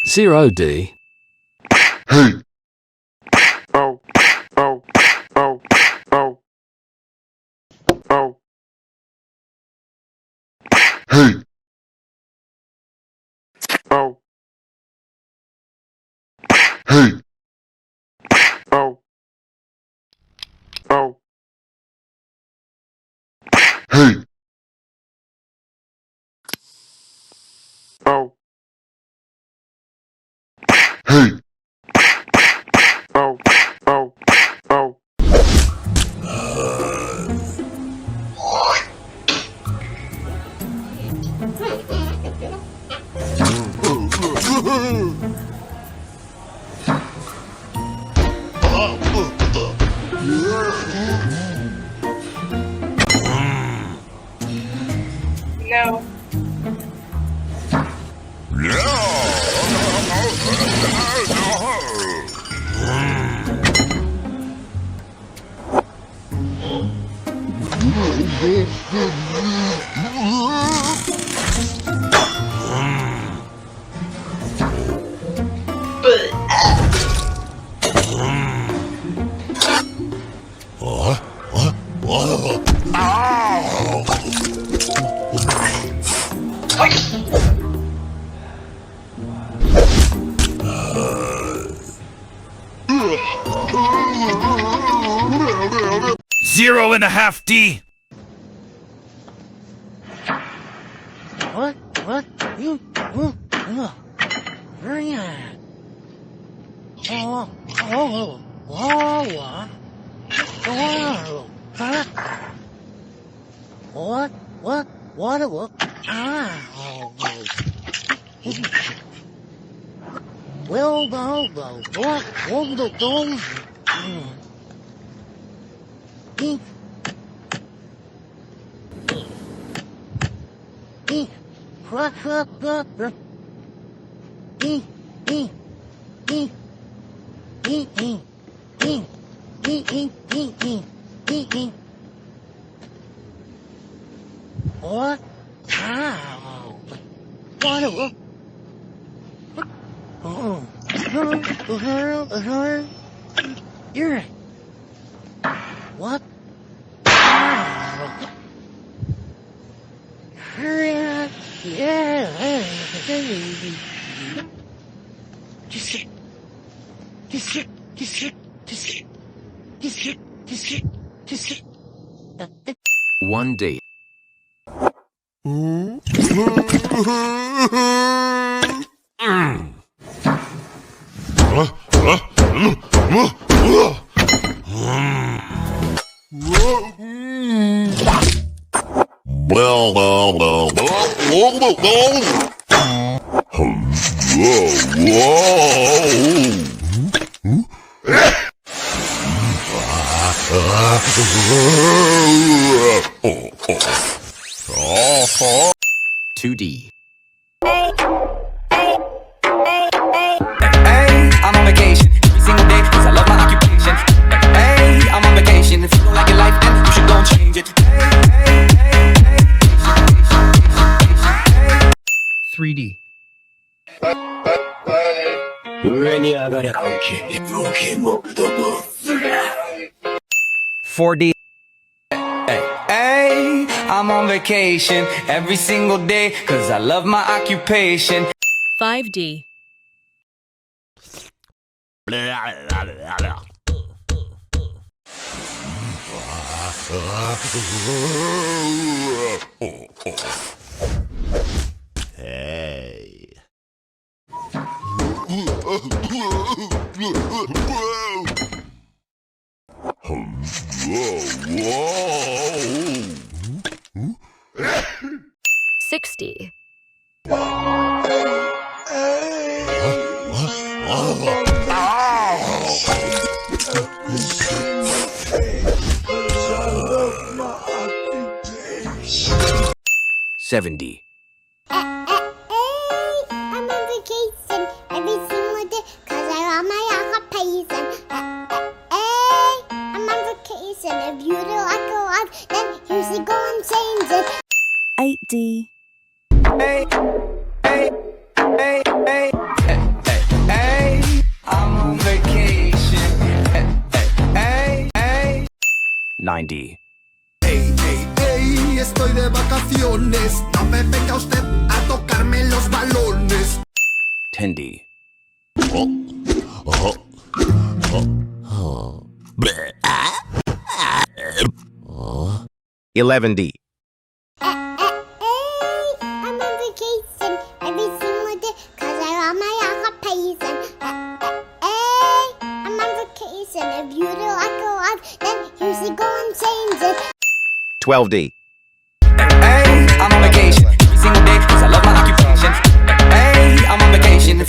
0D. Hey. Oh, oh, oh, oh, oh. Hey. Oh. Hey. Oh. Oh. Hey. Oh. Hey. Oh. Oh. Oh. No. Zero and a half D. What? You? What? Well, What? You're what? Yeah. Just 1D. Two D. Hey, I'm on vacation every single day, cause I love my occupation. Hey, I'm on vacation. If you don't like your life, then you should go and change it. Hey. 3D. 4D. Hey, I'm on vacation every single day, cause I love my occupation. 5D. Hey. Whoa. 60. $70. I'm on vacation every single day cause I love my occupation. I'm on vacation. If you don't like your life, then you should go and change it. 8D. Hey. 9D. Ey, ey, ey, estoy de vacaciones. No me venga usted a tocarme los balones. 10D. 11D. I'm on vacation every single day, cause I love my occupation. I'm on vacation. If you don't like a life, then you should go and change it. 12D. Hey, I'm on vacation every single day 'cause I love my occupation. Hey, I'm on vacation.